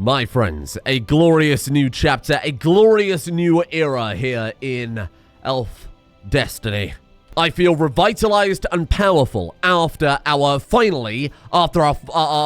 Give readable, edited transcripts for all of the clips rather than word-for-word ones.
My friends, a glorious new chapter, a glorious new era here in Elf Destiny. I feel revitalized and powerful after our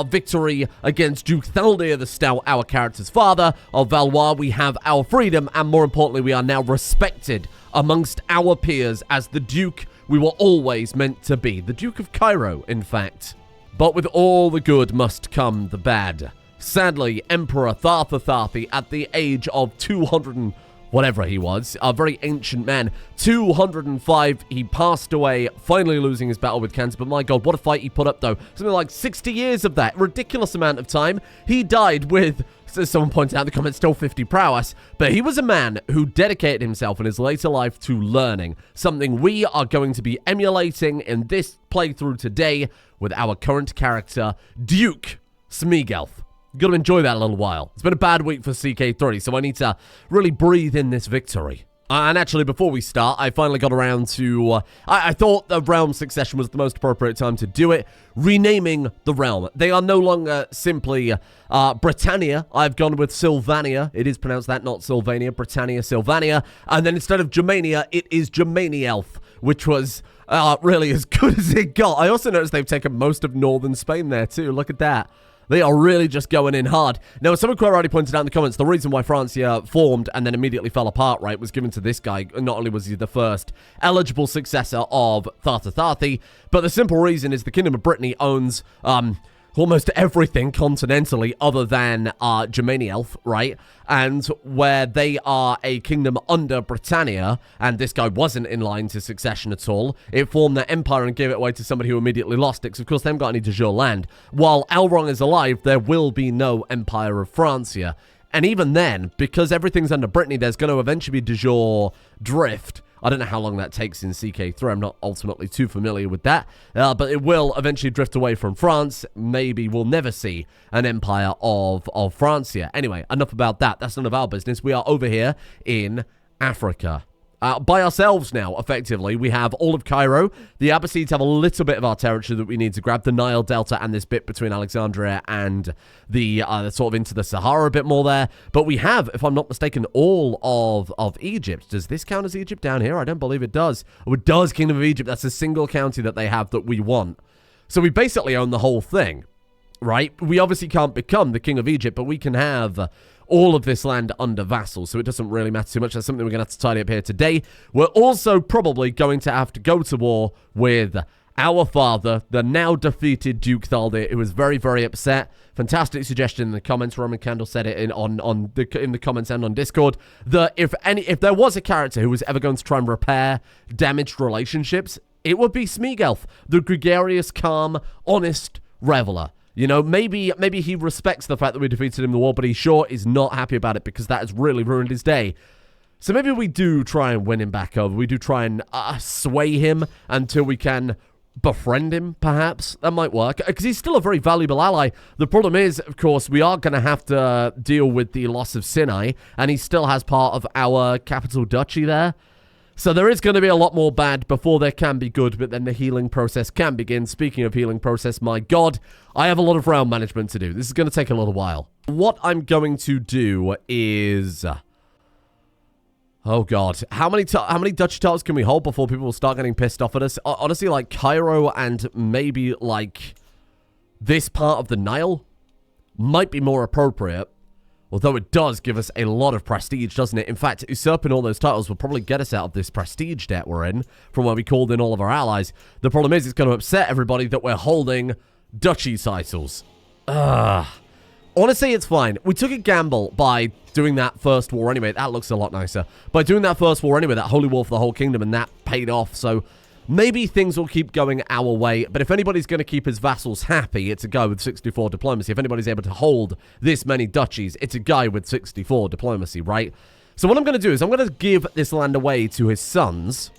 victory against Duke Thaldir the Stout, our character's father of Valois. We have our freedom, and more importantly, we are now respected amongst our peers as the Duke we were always meant to be. The Duke of Cairo, in fact. But with all the good must come the bad. Sadly, Emperor Þarþuþhaþhi, at the age of 200 and whatever he was, a very ancient man, 205, he passed away, finally losing his battle with cancer. But my god, what a fight he put up, though. Something like 60 years of that. Ridiculous amount of time. He died with, as someone pointed out in the comments, still 50 prowess. But he was a man who dedicated himself in his later life to learning. Something we are going to be emulating in this playthrough today with our current character, Duke Smeagolf. Got to enjoy that a little while. It's been a bad week for CK3, so I need to really breathe in this victory. And actually, before we start, I finally got around to... I thought the realm succession was the most appropriate time to do it. Renaming the realm. They are no longer simply Britannia. I've gone with Sylvania. It is pronounced that, not Sylvania. Britannia, Sylvania. And then instead of Germania, it is Germania-Elf, which was really as good as it got. I also noticed they've taken most of northern Spain there, too. Look at that. They are really just going in hard. Now, as someone quite already pointed out in the comments, the reason why Francia formed and then immediately fell apart, right, was given to this guy. Not only was he the first eligible successor of Þarþuþhaþhi, but the simple reason is the Kingdom of Brittany owns almost everything continentally other than Germania-Elf, right? And where they are a kingdom under Britannia, and this guy wasn't in line to succession at all, it formed their empire and gave it away to somebody who immediately lost it, because of course they haven't got any de jure land. While Elrond is alive, there will be no Empire of Francia. And even then, because everything's under Brittany, there's going to eventually be de jure drift. I don't know how long that takes in CK3. I'm not ultimately too familiar with that. But it will eventually drift away from France. Maybe we'll never see an empire of Francia. Anyway, enough about that. That's none of our business. We are over here in Africa. By ourselves now, effectively. We have all of Cairo. The Abbasids have a little bit of our territory that we need to grab. The Nile Delta and this bit between Alexandria and the sort of into the Sahara a bit more there. But we have, if I'm not mistaken, all of Egypt. Does this count as Egypt down here? I don't believe it does. Oh, it does, Kingdom of Egypt. That's a single county that they have that we want. So we basically own the whole thing, right? We obviously can't become the King of Egypt, but we can have all of this land under vassal, so it doesn't really matter too much. That's something we're going to have to tidy up here today. We're also probably going to have to go to war with our father, the now defeated Duke Thaldir, who was very, very upset. Fantastic suggestion in the comments. Roman Candle said it in the comments and on Discord, that if there was a character who was ever going to try and repair damaged relationships, it would be Smeagolf, the gregarious, calm, honest reveler. You know, maybe he respects the fact that we defeated him in the war, but he sure is not happy about it because that has really ruined his day. So maybe we do try and win him back over. We do try and sway him until we can befriend him, perhaps. That might work, because he's still a very valuable ally. The problem is, of course, we are going to have to deal with the loss of Sinai, and he still has part of our capital duchy there. So there is going to be a lot more bad before there can be good, but then the healing process can begin. Speaking of healing process, my god, I have a lot of realm management to do. This is going to take a little while. What I'm going to do is... oh god, how many duchy titles can we hold before people will start getting pissed off at us? Honestly, like Cairo and maybe like this part of the Nile might be more appropriate. Although it does give us a lot of prestige, doesn't it? In fact, usurping all those titles will probably get us out of this prestige debt we're in from where we called in all of our allies. The problem is it's going to upset everybody that we're holding duchy titles. Honestly, it's fine. We took a gamble by doing that first war anyway. That looks a lot nicer. By doing that first war anyway, that holy war for the whole kingdom, and that paid off, so... maybe things will keep going our way, but if anybody's going to keep his vassals happy, it's a guy with 64 diplomacy. If anybody's able to hold this many duchies, it's a guy with 64 diplomacy, right? So what I'm going to do is I'm going to give this land away to his sons.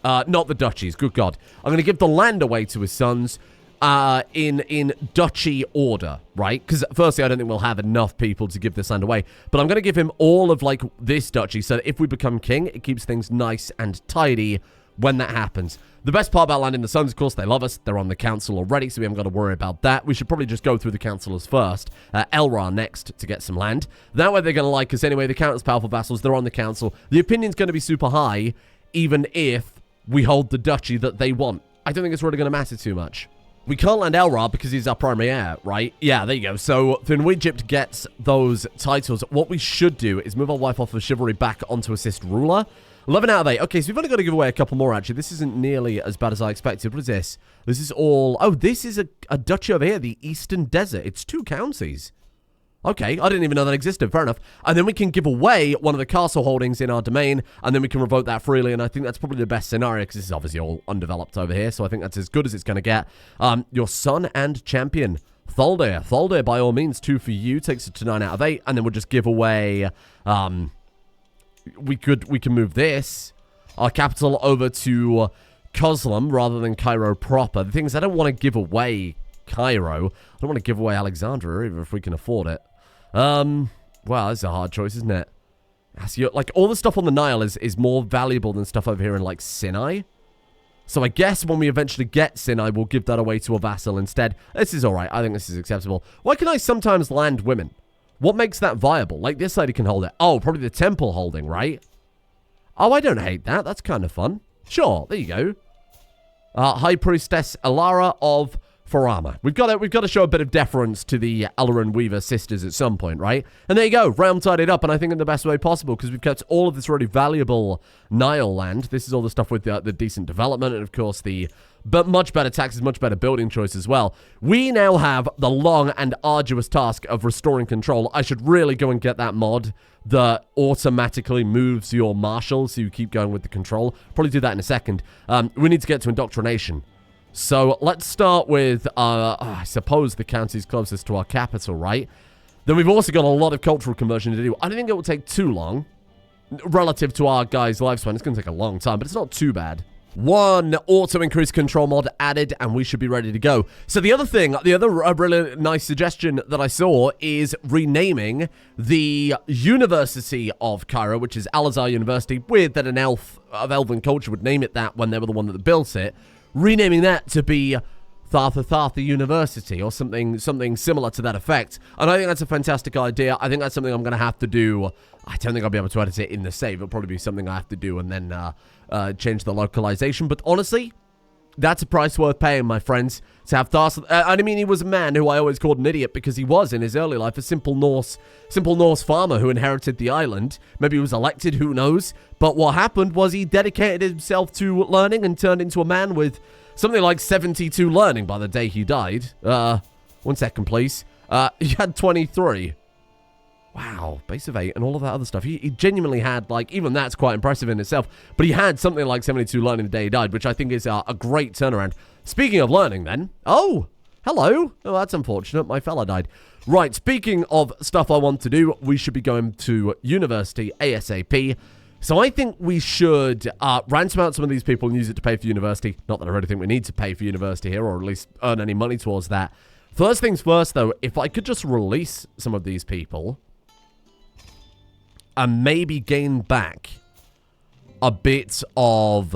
Not the duchies, good God. I'm going to give the land away to his sons in duchy order, right? Because firstly, I don't think we'll have enough people to give this land away, but I'm going to give him all of, like, this duchy so that if we become king, it keeps things nice and tidy when that happens. The best part about landing the Sons, of course, they love us. They're on the council already, so we haven't got to worry about that. We should probably just go through the councilors first. Elra next to get some land. That way they're going to like us anyway. The count as powerful vassals, they're on the council. The opinion's going to be super high, even if we hold the duchy that they want. I don't think it's really going to matter too much. We can't land Elra because he's our primary heir, right? Yeah, there you go. So, when Egypt gets those titles, what we should do is move our wife off of chivalry back onto assist ruler. 11 out of 8. Okay, so we've only got to give away a couple more, actually. This isn't nearly as bad as I expected. What is this? This is all... Oh, this is a duchy over here, the Eastern Desert. It's 2 counties. Okay, I didn't even know that existed. Fair enough. And then we can give away one of the castle holdings in our domain, and then we can revoke that freely, and I think that's probably the best scenario, because this is obviously all undeveloped over here, so I think that's as good as it's going to get. Your son and champion, Þarþuþhaþhi. Þarþuþhaþhi, by all means, 2 for you. Takes it to 9 out of 8, and then we'll just give away... We can move this, our capital, over to Kozlum rather than Cairo proper. The thing is, I don't want to give away Cairo. I don't want to give away Alexandria either if we can afford it. Well, that's a hard choice, isn't it? Like, all the stuff on the Nile is more valuable than stuff over here in, like, Sinai. So I guess when we eventually get Sinai, we'll give that away to a vassal instead. This is alright. I think this is acceptable. Why can I sometimes land women? What makes that viable? Like, this lady can hold it. Oh, probably the temple holding, right? Oh, I don't hate that. That's kind of fun. Sure, there you go. High Priestess Alara of Farama. We've got to show a bit of deference to the Alaran Weaver sisters at some point, right? And there you go. Realm tidied up, and I think in the best way possible, because we've kept all of this really valuable Nile land. This is all the stuff with the decent development, and of course but much better taxes, much better building choice as well. We now have the long and arduous task of restoring control. I should really go and get that mod that automatically moves your marshal so you keep going with the control. Probably do that in a second. We need to get to indoctrination. So let's start with, I suppose, the counties closest to our capital, right? Then we've also got a lot of cultural conversion to do. I don't think it will take too long relative to our guy's lifespan. It's going to take a long time, but it's not too bad. 1 auto-increase control mod added, and we should be ready to go. So the other thing, really nice suggestion that I saw is renaming the University of Cairo, which is Al-Azhar University. Weird that an elf of elven culture would name it that when they were the one that built it. Renaming that to be Þarþuþhaþhi University or something similar to that effect. And I think that's a fantastic idea. I think that's something I'm going to have to do. I don't think I'll be able to edit it in the save. It'll probably be something I have to do and then change the localization. But honestly, that's a price worth paying, my friends, to have Tharth. I mean, he was a man who I always called an idiot because he was, in his early life, a simple Norse farmer who inherited the island. Maybe he was elected, who knows? But what happened was he dedicated himself to learning and turned into a man with something like 72 learning by the day he died. 1 second, please. He had 23. Wow, base of 8 and all of that other stuff. He genuinely had, like, even that's quite impressive in itself. But he had something like 72 learning the day he died, which I think is a great turnaround. Speaking of learning, then. Oh, hello. Oh, that's unfortunate. My fella died. Right, speaking of stuff I want to do, we should be going to university ASAP. So I think we should ransom out some of these people and use it to pay for university. Not that I really think we need to pay for university here, or at least earn any money towards that. First things first, though, if I could just release some of these people and maybe gain back a bit of...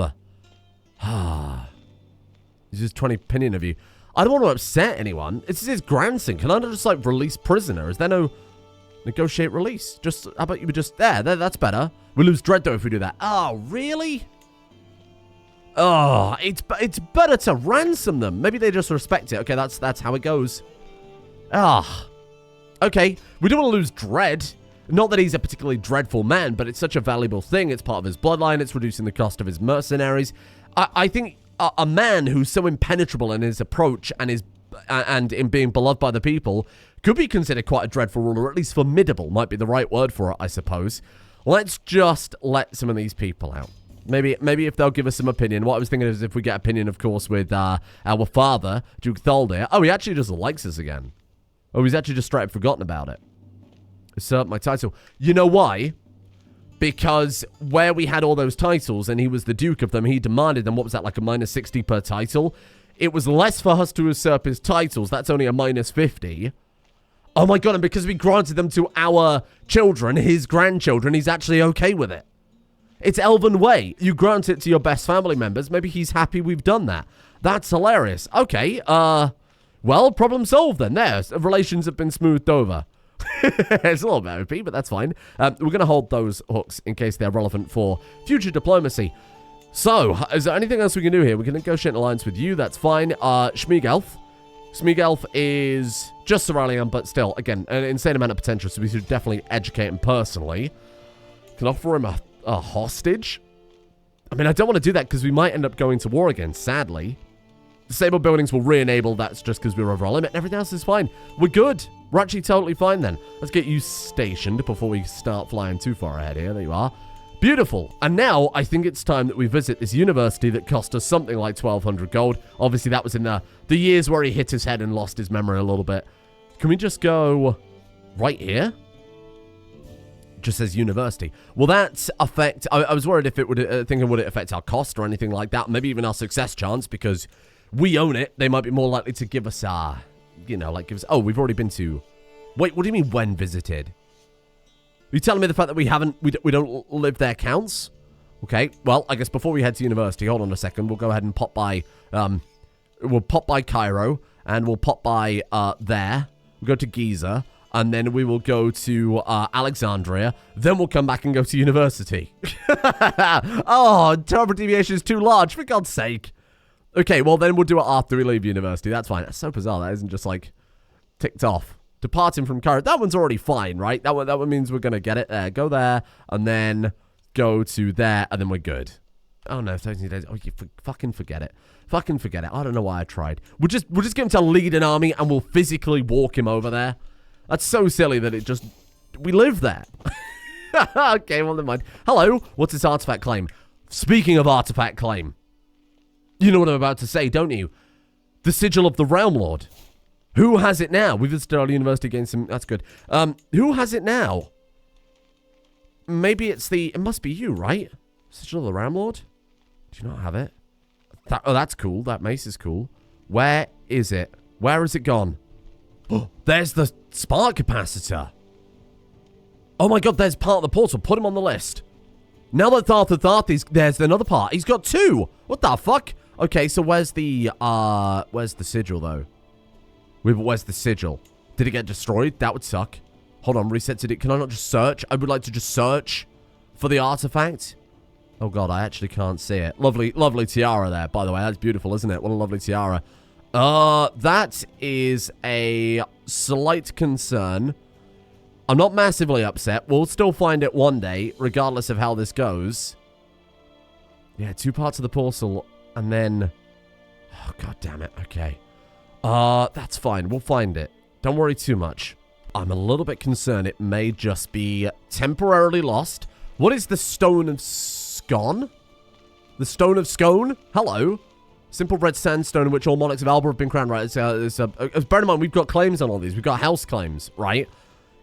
This is 20 opinion of you. I don't want to upset anyone. It's his grandson. Can I not just, like, release prisoner? Is there no negotiate release? Just, how about you just... There, that's better. We lose dread, though, if we do that. Oh, really? Oh, it's better to ransom them. Maybe they just respect it. Okay, that's how it goes. Okay, we don't want to lose dread. Not that he's a particularly dreadful man, but it's such a valuable thing. It's part of his bloodline. It's reducing the cost of his mercenaries. I think a man who's so impenetrable in his approach and in being beloved by the people could be considered quite a dreadful ruler, or at least formidable might be the right word for it, I suppose. Let's just let some of these people out. Maybe if they'll give us some opinion. What I was thinking is if we get opinion, of course, with our father, Duke Þarþuþhaþhi. Oh, he actually just likes us again. Oh, he's actually just straight up forgotten about it. Usurp my title. You know why? Because where we had all those titles and he was the duke of them, he demanded them. What was that, like a minus 60 per title? It was less for us to usurp his titles. That's only a minus 50. Oh my god, and because we granted them to our children, his grandchildren, he's actually okay with it. It's Elven way. You grant it to your best family members. Maybe he's happy we've done that. That's hilarious. Okay, well, problem solved then. There, relations have been smoothed over. It's a little bit OP, but that's fine. We're going to hold those hooks in case they're relevant for future diplomacy. So, is there anything else we can do here? We can negotiate an alliance with you. That's fine. Schmiegelf. Schmiegelf is just Aurelian, but still, again, an insane amount of potential, so we should definitely educate him personally. Can offer him a hostage. I mean, I don't want to do that because we might end up going to war again, sadly. Disable buildings will re-enable. That's just because we're over our limit. Everything else is fine. We're good. We're actually totally fine then. Let's get you stationed before we start flying too far ahead here. There you are. Beautiful. And now I think it's time that we visit this university that cost us something like 1,200 gold. Obviously, that was in the years where he hit his head and lost his memory a little bit. Can we just go right here? Just says university. Will that affect... I was worried if it would... thinking would it affect our cost or anything like that? Maybe even our success chance because we own it. They might be more likely to give us our... You know, like give us... Oh, we've already been to... Wait, what do you mean when visited? Are you telling me the fact that we haven't... We don't live there counts? Okay, well, I guess before we head to university, hold on a second. We'll go ahead and pop by... we'll pop by Cairo and we'll pop by there. We'll go to Giza. And then we will go to Alexandria. Then we'll come back and go to university. Oh, terrible deviation is too large, for God's sake. Okay, well, then we'll do it after we leave university. That's fine. That's so bizarre. That isn't just, like, ticked off. Departing from Cairo. That one's already fine, right? That one means we're going to get it there. Go there, and then go to there, and then we're good. Oh, no. 13 days. Oh, you fucking forget it. Fucking forget it. I don't know why I tried. We'll just get him to lead an army, and we'll physically walk him over there. That's so silly that it just... We live there. Okay, well, never mind. Hello. What's this artifact claim? Speaking of artifact claim. You know what I'm about to say, don't you? The Sigil of the Realm Lord. Who has it now? We visited our university against some... That's good. Who has it now? Maybe it's the... It must be you, right? Sigil of the Realm Lord? Do you not have it? Oh, that's cool. That mace is cool. Where is it? Where has it gone? Oh, there's the spark capacitor. Oh my god, there's part of the portal. Put him on the list. Now that Þarþuþhaþhi's... There's another part. He's got two. What the fuck? Okay, so where's the sigil, though? Where's the sigil? Did it get destroyed? That would suck. Hold on, reset it. Can I not just search? I would like to just search for the artifact. Oh god, I actually can't see it. Lovely, lovely tiara there, by the way. That's beautiful, isn't it? What a lovely tiara. That is a slight concern. I'm not massively upset. We'll still find it one day, regardless of how this goes. Yeah, two parts of the portal, and then... Oh, god damn it. Okay. That's fine. We'll find it. Don't worry too much. I'm a little bit concerned it may just be temporarily lost. What is the Stone of Scone? The Stone of Scone? Hello. Simple red sandstone in which all monarchs of Alba have been crowned, right? Bear in mind, we've got claims on all these. We've got house claims, right?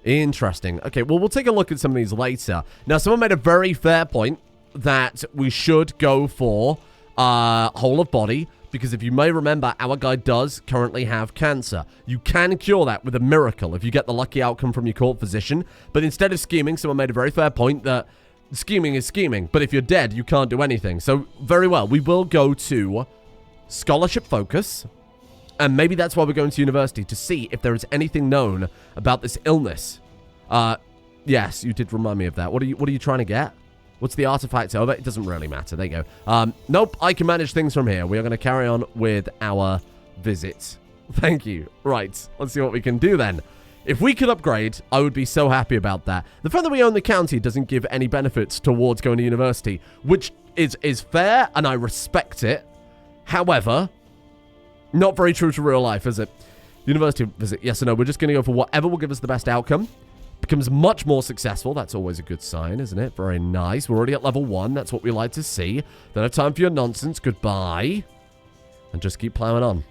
Interesting. Okay, well, we'll take a look at some of these later. Now, someone made a very fair point that we should go for whole of body, because if you may remember, our guy does currently have cancer. You can cure that with a miracle if you get the lucky outcome from your court physician. But instead of scheming, someone made a very fair point that scheming is scheming. But if you're dead, you can't do anything. So, very well. We will go to scholarship focus. And maybe that's why we're going to university, to see if there is anything known about this illness. Yes, you did remind me of that. What are you trying to get? What's the artifact over? It doesn't really matter. There you go. Nope, I can manage things from here. We are going to carry on with our visit. Thank you. Right, let's see what we can do then. If we could upgrade, I would be so happy about that. The fact that we own the county doesn't give any benefits towards going to university, which is fair, and I respect it. However, not very true to real life, is it? University visit, yes or no? We're just going to go for whatever will give us the best outcome. Becomes much more successful. That's always a good sign, isn't it? Very nice. We're already at level 1. That's what we like to see. Don't have time for your nonsense. Goodbye. And just keep plowing on.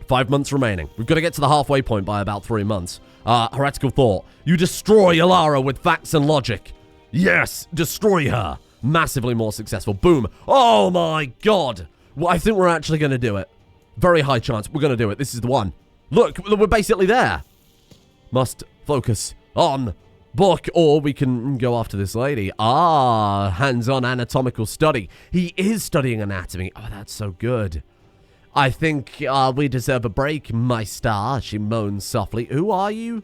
5 months remaining. We've got to get to the halfway point by about 3 months. Heretical thought. You destroy Ilara with facts and logic. Yes, destroy her. Massively more successful. Boom. Oh my god. Well, I think we're actually going to do it. Very high chance. We're going to do it. This is the one. Look, we're basically there. Must focus on book, or we can go after this lady. Ah, hands-on anatomical study. He is studying anatomy. Oh, that's so good. I think we deserve a break, my star, she moans softly. Who are you?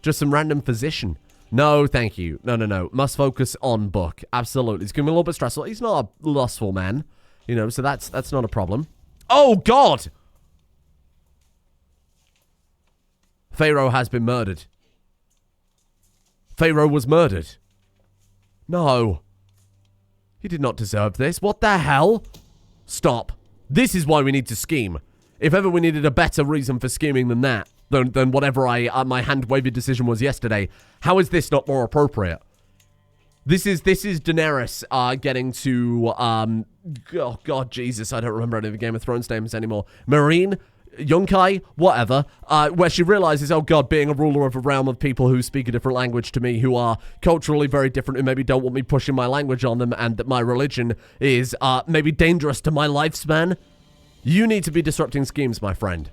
Just some random physician. No, thank you. No. Must focus on book. Absolutely. It's going to be a little bit stressful. He's not a lustful man, you know, so that's not a problem. Oh, God! Pharaoh has been murdered. Pharaoh was murdered. No. He did not deserve this. What the hell? Stop. This is why we need to scheme. If ever we needed a better reason for scheming than that, than whatever my hand-wavy decision was yesterday, how is this not more appropriate? This is Daenerys getting to, oh God, Jesus, I don't remember any of the Game of Thrones names anymore. Marine? Yunkai, whatever, where she realizes, oh God, being a ruler of a realm of people who speak a different language to me, who are culturally very different, who maybe don't want me pushing my language on them, and that my religion is maybe dangerous to my lifespan. You need to be disrupting schemes, my friend.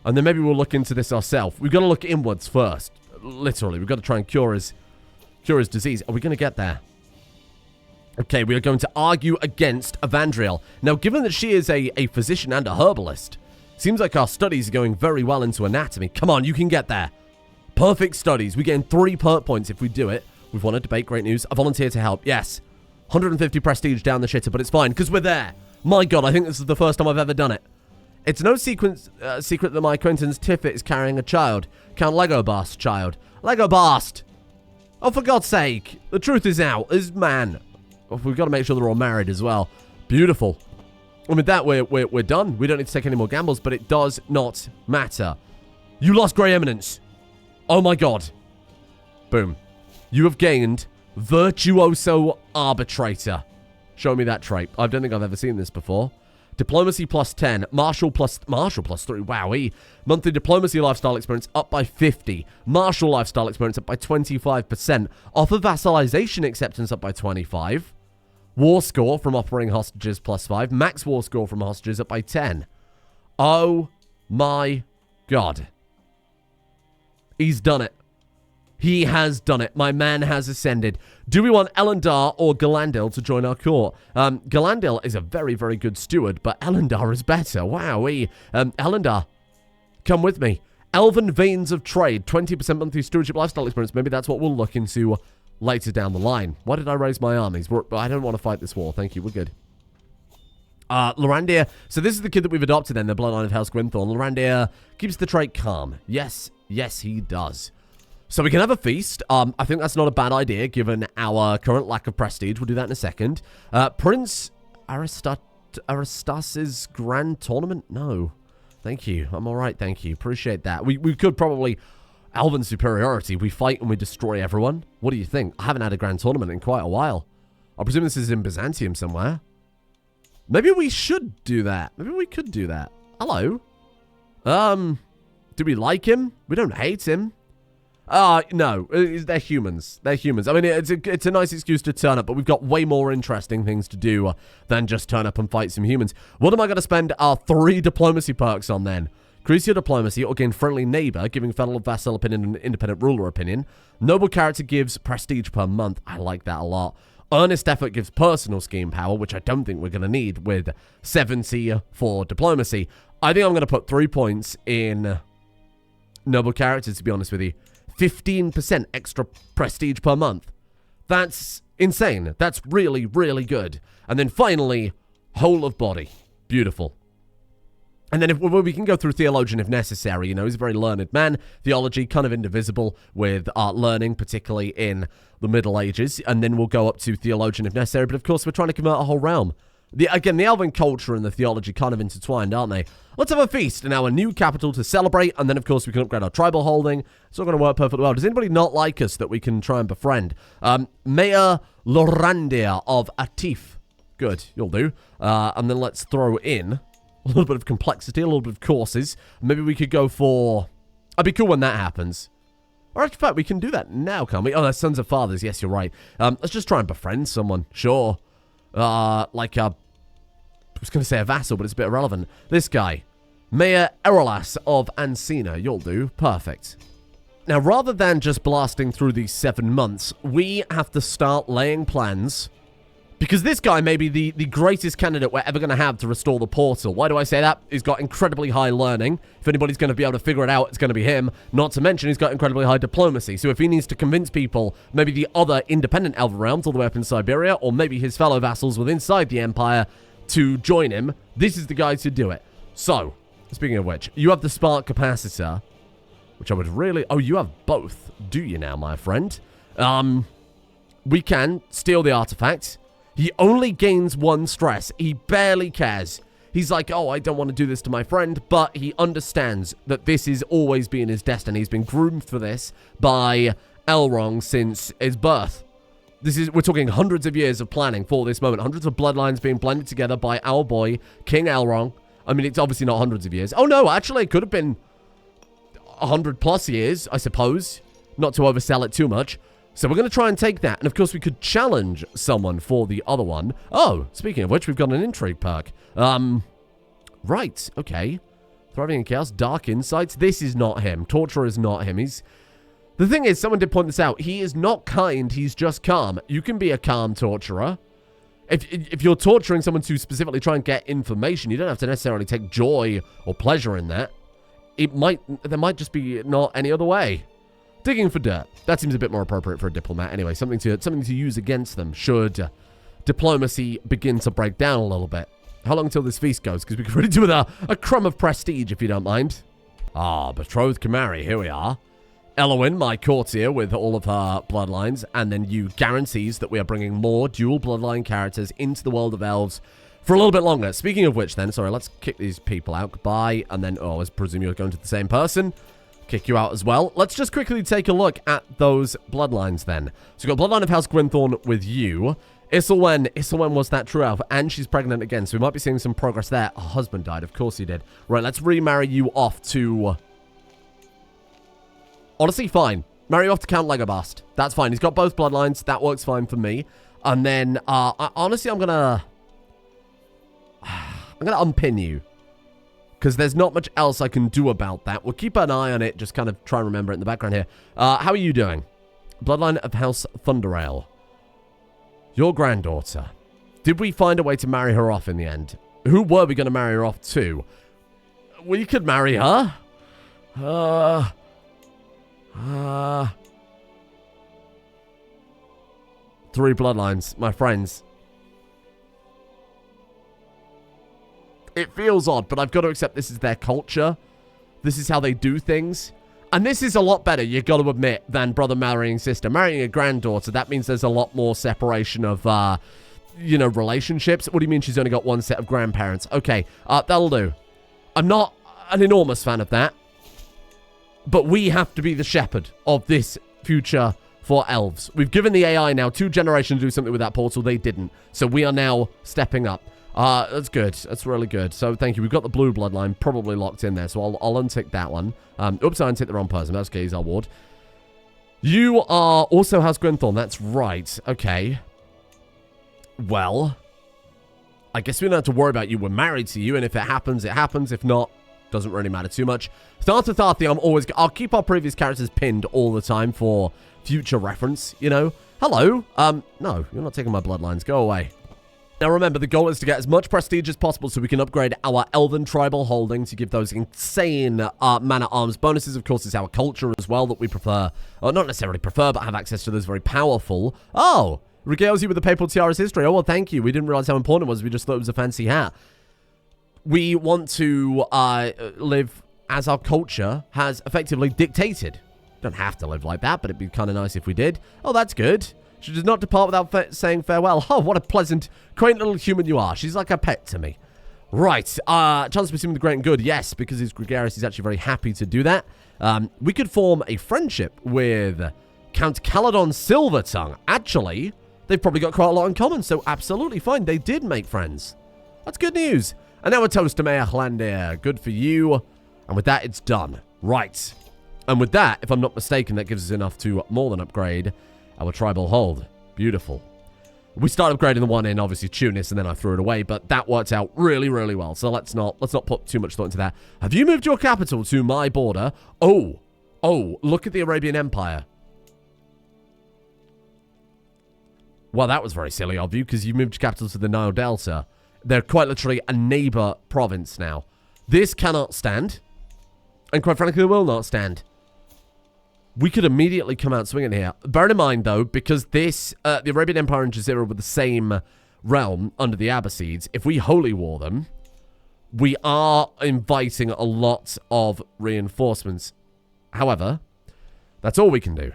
And then maybe we'll look into this ourselves. We've got to look inwards first. Literally, we've got to try and cure his disease. Are we going to get there? Okay, we are going to argue against Evandriel. Now, given that she is a physician and a herbalist, seems like our studies are going very well into anatomy. Come on, you can get there. Perfect studies. We gain 3 perk points if we do it. We've won a debate. Great news. A volunteer to help. Yes. 150 prestige down the shitter, but it's fine because we're there. My God, I think this is the first time I've ever done it. It's no secret that my acquaintance Tiffet is carrying a child. Count Legobast child. Legobast! Oh, for God's sake. The truth is out. Is man. Oh, we've got to make sure they're all married as well. Beautiful. And with that, we're done. We don't need to take any more gambles, but it does not matter. You lost Grey Eminence. Oh my God. Boom. You have gained Virtuoso Arbitrator. Show me that trait. I don't think I've ever seen this before. Diplomacy plus 10. Martial plus 3. Wowee. Monthly diplomacy lifestyle experience up by 50. Martial lifestyle experience up by 25%. Offer vassalization acceptance up by 25. War score from operating hostages plus 5. Max war score from hostages up by 10. Oh my God. He's done it. He has done it. My man has ascended. Do we want Elendar or Galandil to join our court? Galandil is a very, very good steward, but Elendar is better. Wowee. Elendar, come with me. Elven Veins of Trade. 20% monthly stewardship lifestyle experience. Maybe that's what we'll look into later down the line. Why did I raise my armies? I don't want to fight this war. Thank you. We're good. Lorandir. So this is the kid that we've adopted then, the Bloodline of House Gwynthorne. Lorandir keeps the trait calm. Yes, he does. So we can have a feast. I think that's not a bad idea, given our current lack of prestige. We'll do that in a second. Prince Aristas's Grand Tournament? No. Thank you. I'm all right, thank you. Appreciate that. We could probably... Elven superiority. We fight and we destroy everyone. What do you think? I haven't had a grand tournament in quite a while. I presume this is in Byzantium somewhere. Maybe we should do that. Maybe we could do that. Hello. Do we like him? We don't hate him. No. They're humans. They're humans. I mean, it's a nice excuse to turn up, but we've got way more interesting things to do than just turn up and fight some humans. What am I going to spend our 3 diplomacy perks on then? Increase your diplomacy or gain friendly neighbor, giving fellow vassal opinion and independent ruler opinion. Noble character gives prestige per month. I like that a lot. Earnest effort gives personal scheme power, which I don't think we're going to need with 70 for diplomacy. I think I'm going to put 3 points in noble characters, to be honest with you. 15% extra prestige per month. That's insane. That's really, really good. And then finally, whole of body. Beautiful. And then we can go through theologian if necessary. You know, he's a very learned man. Theology, kind of indivisible with learning, particularly in the Middle Ages. And then we'll go up to theologian if necessary. But of course, we're trying to convert a whole realm. Again, the Elven culture and the theology kind of intertwined, aren't they? Let's have a feast in our new capital to celebrate. And then, of course, we can upgrade our tribal holding. It's all going to work perfectly well. Does anybody not like us that we can try and befriend? Mayor Lorandir of Atif. Good, you'll do. And then let's throw in a little bit of complexity, a little bit of courses. Maybe we could go for... It'd be cool when that happens. Or in fact, we can do that now, can't we? Oh, they're sons of fathers. Yes, you're right. Let's just try and befriend someone. Sure. I was going to say a vassal, but it's a bit irrelevant. This guy. Mayor Erolas of Ancina. You'll do. Perfect. Now, rather than just blasting through these 7 months, we have to start laying plans. Because this guy may be the greatest candidate we're ever going to have to restore the portal. Why do I say that? He's got incredibly high learning. If anybody's going to be able to figure it out, it's going to be him. Not to mention, he's got incredibly high diplomacy. So if he needs to convince people, maybe the other independent Elven realms all the way up in Siberia, or maybe his fellow vassals within inside the Empire to join him, this is the guy to do it. So, speaking of which, you have the spark capacitor, which I would really... Oh, you have both, do you now, my friend? We can steal the artifact. He only gains 1 stress. He barely cares. He's like, oh, I don't want to do this to my friend, but he understands that this has always been his destiny. He's been groomed for this by Elrond since his birth. We're talking hundreds of years of planning for this moment. Hundreds of bloodlines being blended together by our boy, King Elrond. I mean, it's obviously not hundreds of years. Oh, no, actually, it could have been 100 plus years, I suppose. Not to oversell it too much. So we're going to try and take that. And, of course, we could challenge someone for the other one. Oh, speaking of which, we've got an intrigue perk. Right, okay. Thriving in Chaos, Dark Insights. This is not him. Torturer is not him. The thing is, someone did point this out. He is not kind. He's just calm. You can be a calm torturer. If you're torturing someone to specifically try and get information, you don't have to necessarily take joy or pleasure in that. There might just be not any other way. Digging for dirt. That seems a bit more appropriate for a diplomat anyway. Something to use against them should diplomacy begin to break down a little bit. How long until this feast goes? Because we could really do with a crumb of prestige, if you don't mind. Ah, betrothed Kamari. Here we are. Elowin, my courtier with all of her bloodlines. And then you guarantees that we are bringing more dual bloodline characters into the world of elves for a little bit longer. Speaking of which then, sorry, let's kick these people out. Goodbye. And then, I presume you're going to the same person. Kick you out as well. Let's just quickly take a look at those bloodlines then. So we've got Bloodline of House Gwynthorne with you. Isilwen was that true elf, and she's pregnant again, so we might be seeing some progress there. Her husband died, of course he did. Right, let's remarry you off to... Honestly, fine. Marry you off to Count Legobast. That's fine. He's got both bloodlines. That works fine for me. And then, honestly, I'm gonna unpin you. Because there's not much else I can do about that. We'll keep an eye on it. Just kind of try and remember it in the background here. How are you doing? Bloodline of House Thunderail. Your granddaughter. Did we find a way to marry her off in the end? Who were we going to marry her off to? We could marry her. 3 bloodlines, my friends. It feels odd, but I've got to accept this is their culture. This is how they do things. And this is a lot better, you got to admit, than brother marrying sister. Marrying a granddaughter, that means there's a lot more separation of, relationships. What do you mean she's only got 1 set of grandparents? Okay, that'll do. I'm not an enormous fan of that. But we have to be the shepherd of this future for elves. We've given the AI now 2 generations to do something with that portal. They didn't. So we are now stepping up. That's good. That's really good. So thank you. We've got the blue bloodline probably locked in there. So I'll untick that one. Oops, I unticked the wrong person. That's okay. He's our ward. You are also House Gwynthorne. That's right. Okay. Well, I guess we don't have to worry about you. We're married to you. And if it happens, it happens. If not, doesn't really matter too much. Þarþuþhaþhi, I'll keep our previous characters pinned all the time for future reference, you know. Hello. No, you're not taking my bloodlines. Go away. Now remember, the goal is to get as much prestige as possible so we can upgrade our Elven tribal holding to give those insane man-at-arms bonuses. Of course, it's our culture as well that we prefer, or not necessarily prefer, but have access to those very powerful. Oh, regales you with the Papal Tiara's history. Oh, well, thank you. We didn't realize how important it was. We just thought it was a fancy hat. We want to live as our culture has effectively dictated. Don't have to live like that, but it'd be kind of nice if we did. Oh, that's good. She does not depart without saying farewell. Oh, what a pleasant, quaint little human you are. She's like a pet to me. Right. Chance of pursuing the great and good. Yes, because he's gregarious. He's actually very happy to do that. We could form a friendship with Count Caledon Silvertongue. Actually, they've probably got quite a lot in common, so absolutely fine. They did make friends. That's good news. And now a toast to Mayor Hlandir. Good for you. And with that, it's done. Right. And with that, if I'm not mistaken, that gives us enough to more than upgrade our tribal hold. Beautiful. We started upgrading the one in, obviously, Tunis, and then I threw it away, but that worked out really, really well. So let's not put too much thought into that. Have you moved your capital to my border? Oh, Oh, look at the Arabian Empire. Well, that was very silly of you, because you moved capital to the Nile Delta. They're quite literally a neighbor province now. This cannot stand. And quite frankly, it will not stand. We could immediately come out swinging here. Bear in mind, though, because this, the Arabian Empire and Jazeera were the same realm under the Abbasids, if we holy war them, we are inviting a lot of reinforcements. However, that's all we can do.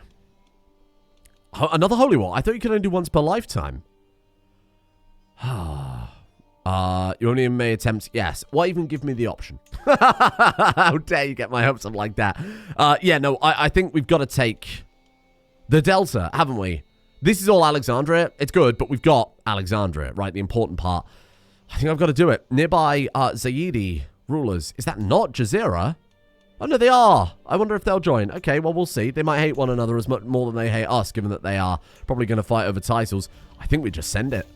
Another holy war? I thought you could only do once per lifetime. You only may attempt... Yes. Why even give me the option? How dare you get my hopes up like that? Yeah, no, I think we've got to take the Delta, haven't we? This is all Alexandria. It's good, but we've got Alexandria, right? The important part. I think I've got to do it. Nearby Zayidi rulers. Is that not Jazeera? Oh, no, they are. I wonder if they'll join. Okay, well, we'll see. They might hate one another as much more than they hate us, given that they are probably going to fight over titles. I think we just send it.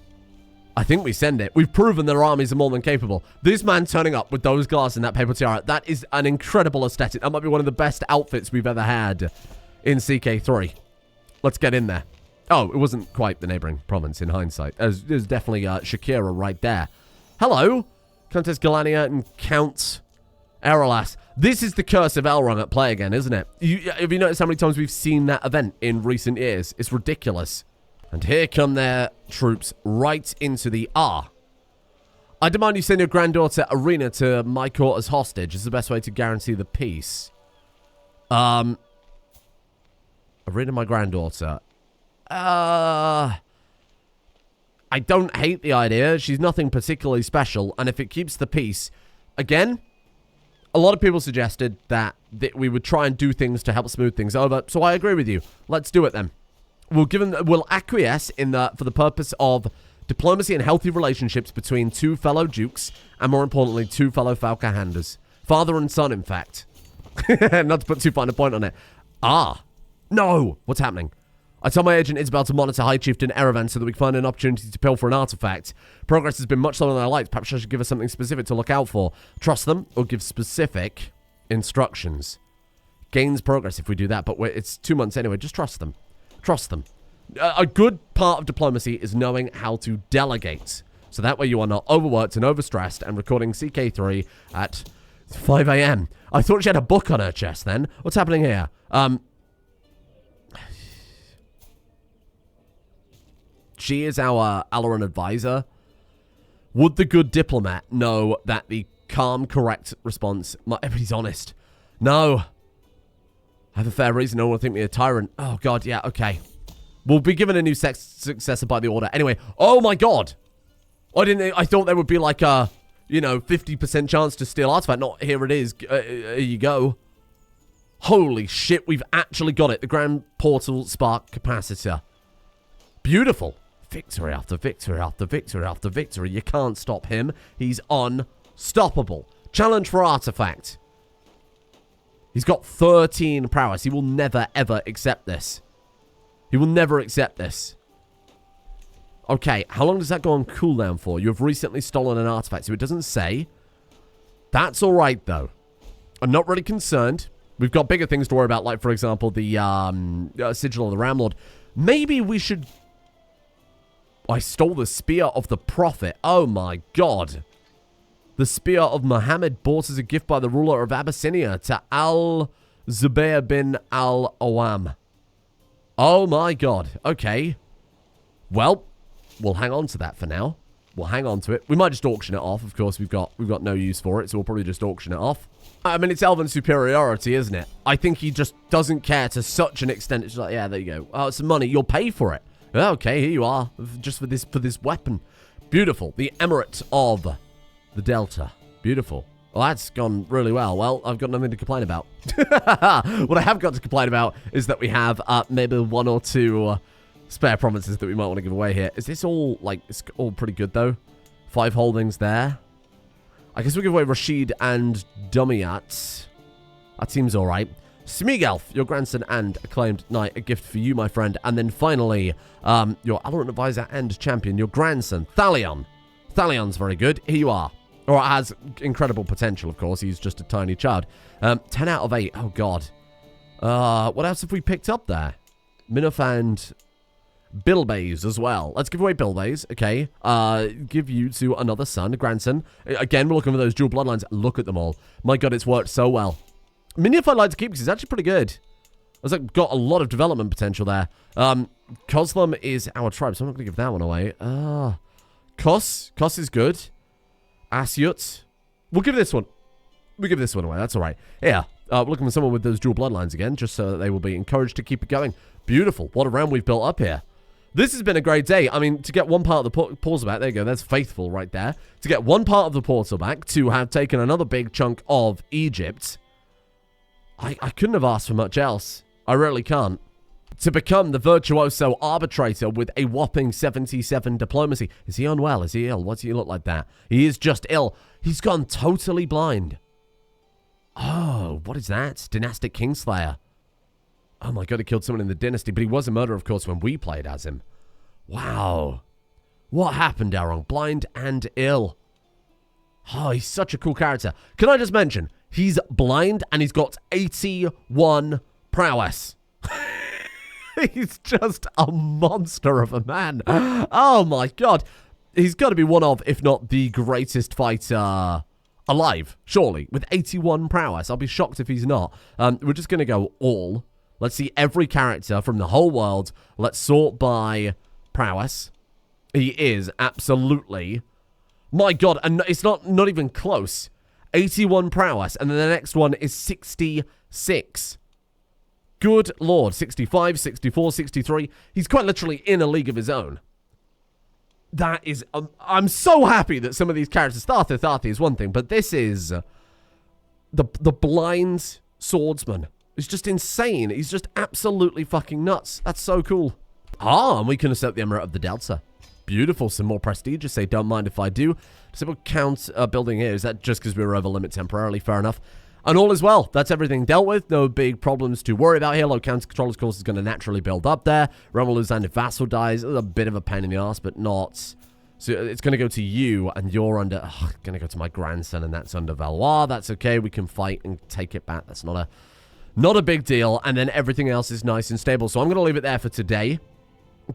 I think we send it. We've proven their armies are more than capable. This man turning up with those glass and that paper tiara, that is an incredible aesthetic. That might be one of the best outfits we've ever had in CK3. Let's get in there. Oh, it wasn't quite the neighboring province in hindsight. There's definitely Shakira right there. Hello, Countess Galania and Count Aralas. This is the curse of Elrond at play again, isn't it? Have you noticed how many times we've seen that event in recent years? It's ridiculous. And here come their troops right into the I demand you send your granddaughter Arena to my court as hostage. It's the best way to guarantee the peace. Arena, my granddaughter. I don't hate the idea. She's nothing particularly special. And if it keeps the peace, again, a lot of people suggested that we would try and do things to help smooth things over. So I agree with you. Let's do it then. We'll acquiesce in for the purpose of diplomacy and healthy relationships between two fellow dukes, and more importantly, two fellow Fauca-Hyandas. Father and son, in fact. Not to put too fine a point on it. No! What's happening? I tell my agent Isabel to monitor High Chieftain Erevan so that we can find an opportunity to pilfer an artifact. Progress has been much slower than I liked. Perhaps I should give us something specific to look out for. Trust them, or give specific instructions. Gains progress if we do that, but it's 2 months anyway. Just trust them. Trust them. A good part of diplomacy is knowing how to delegate. So that way you are not overworked and overstressed and recording CK3 at 5 a.m. I thought she had a book on her chest then. What's happening here? She is our Alaran advisor. Would the good diplomat know that the calm, correct response... Everybody's honest. No. I have a fair reason. No one will think me a tyrant. Oh, God, yeah, okay. We'll be given a new successor by the order. Anyway, oh, my God. I thought there would be like a, 50% chance to steal artifact. Not, here it is. Here you go. Holy shit, we've actually got it. The Grand Portal Spark Capacitor. Beautiful. Victory after victory after victory after victory. You can't stop him. He's unstoppable. Challenge for artifact. He's got 13 prowess. He will never, ever accept this. He will never accept this. Okay, how long does that go on cooldown for? You have recently stolen an artifact, so it doesn't say. That's all right, though. I'm not really concerned. We've got bigger things to worry about, like, for example, the Sigil of the Ramlord. Maybe we should... I stole the Spear of the Prophet. Oh, my God. The Spear of Muhammad bought as a gift by the ruler of Abyssinia to Al-Zubayr bin Al-Awam. Oh, my God. Okay. Well, we'll hang on to that for now. We'll hang on to it. We might just auction it off. Of course, we've got no use for it, so we'll probably just auction it off. I mean, it's Elven superiority, isn't it? I think he just doesn't care to such an extent. It's like, yeah, there you go. Oh, some money. You'll pay for it. Okay, here you are. Just for this weapon. Beautiful. The Emirate of the Delta. Beautiful. Well, that's gone really well. Well, I've got nothing to complain about. What I have got to complain about is that we have maybe 1 or 2 spare provinces that we might want to give away here. Is this all, like, it's all pretty good, though? 5 holdings there. I guess we'll give away Rashid and Dumiyat. That seems all right. Smeagolf, your grandson and acclaimed knight, a gift for you, my friend. And then finally, your Alaran advisor and champion, your grandson, Thalion. Thalion's very good. Here you are. Or it has incredible potential, of course. He's just a tiny child. 10 out of 8. Oh, God. What else have we picked up there? Minof and Bilbays as well. Let's give away Bilbays, okay. Give you to another son, a grandson. Again, we're looking for those dual bloodlines. Look at them all. My god, it's worked so well. Minion I'd like to keep because it's actually pretty good. It's like got a lot of development potential there. Kozlum is our tribe, so I'm not going to give that one away. Kos is good. Asyut. We'll give this one. We'll give this one away. That's all right. Yeah. We're looking for someone with those dual bloodlines again, just so that they will be encouraged to keep it going. Beautiful. What a round we've built up here. This has been a great day. I mean, to get one part of the portal back, there you go, that's faithful right there. To get one part of the portal back, to have taken another big chunk of Egypt, I couldn't have asked for much else. I really can't. To become the virtuoso arbitrator with a whopping 77 diplomacy. Is he unwell? Is he ill? What's he look like that? He is just ill. He's gone totally blind. Oh, what is that? Dynastic Kingslayer. Oh my god, he killed someone in the dynasty, but he was a murderer, of course, when we played as him. Wow. What happened, Darong? Blind and ill. Oh, he's such a cool character. Can I just mention, he's blind and he's got 81 prowess. He's just a monster of a man. Oh my god. He's got to be one of, if not the greatest fighter alive, surely, with 81 prowess. I'll be shocked if he's not. We're just going to go all. Let's see every character from the whole world. Let's sort by prowess. He is absolutely... My god, and it's not even close. 81 prowess, and then the next one is 66. Good lord. 65, 64, 63. He's quite literally in a league of his own. That is... I'm so happy that some of these characters... Þarþuþhaþhi is one thing, but this is... The blind swordsman. It's just insane. He's just absolutely fucking nuts. That's so cool. And we can accept the Emirate of the Delta. Beautiful. Some more prestigious. Say, don't mind if I do. Simple count building here. Is that just because we were over limit temporarily? Fair enough. And all is well. That's everything dealt with. No big problems to worry about here. Low counter control, of course, is going to naturally build up there. Realm will lose and if vassal dies. It's a bit of a pain in the ass, but not... So it's going to go to you, and you're under... going to go to my grandson, and that's under Valois. That's okay. We can fight and take it back. That's not a big deal, and then everything else is nice and stable. So I'm going to leave it there for today.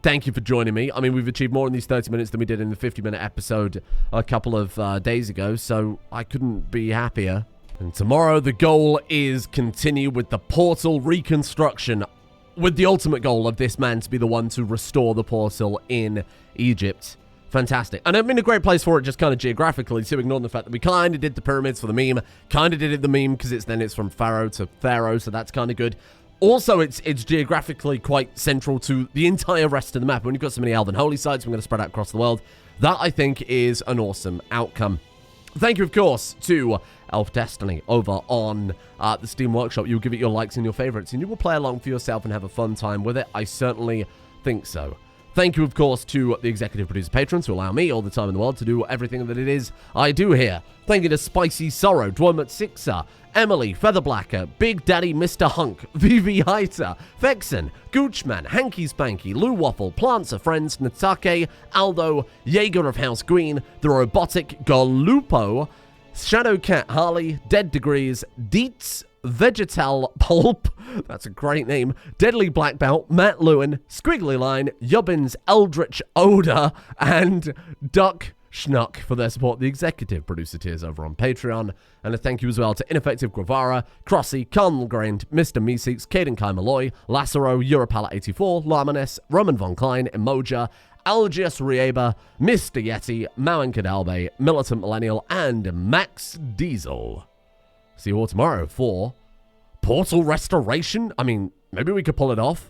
Thank you for joining me. I mean, we've achieved more in these 30 minutes than we did in the 50-minute episode a couple of days ago, so I couldn't be happier. And tomorrow, the goal is continue with the portal reconstruction, with the ultimate goal of this man to be the one to restore the portal in Egypt. Fantastic. And I'm in a great place for it just kind of geographically, to ignore the fact that we kind of did the pyramids for the meme, kind of did it the meme because it's from pharaoh to pharaoh, so that's kind of good. Also, it's geographically quite central to the entire rest of the map. When you've got so many elven holy sites, we're going to spread out across the world. That, I think, is an awesome outcome. Thank you, of course, to Elf Destiny over on the Steam Workshop. You'll give it your likes and your favorites, and you will play along for yourself and have a fun time with it. I certainly think so. Thank you, of course, to the executive producer patrons who allow me all the time in the world to do everything that it is I do here. Thank you to Spicy Sorrow, Dwormut Sixer, Emily, Featherblacker, Big Daddy Mr. Hunk, VV Heiter, Vexen, Goochman, Hanky Spanky, Lou Waffle, Plants Are Friends, Natake, Aldo, Jaeger of House Green, The Robotic, Galupo, Shadow Cat Harley, Dead Degrees, Deets, Vegetal Pulp, that's a great name, Deadly Black Belt, Matt Lewin, Squiggly Line, Yubbins, Eldritch Odor, and Duck Schnuck for their support. The executive producer tiers over on Patreon. And a thank you as well to Ineffective Guevara, Crossy, Carnal Grained, Mr. Meeseeks, Caden Kai Malloy, Lassero, Europala84, Larmanes, Roman Von Klein, Emoja, Algius Rieba, Mr. Yeti, Mauen Kadalbe, Militant Millennial, and Max Diesel. See you all tomorrow for Portal Restoration. I mean, maybe we could pull it off.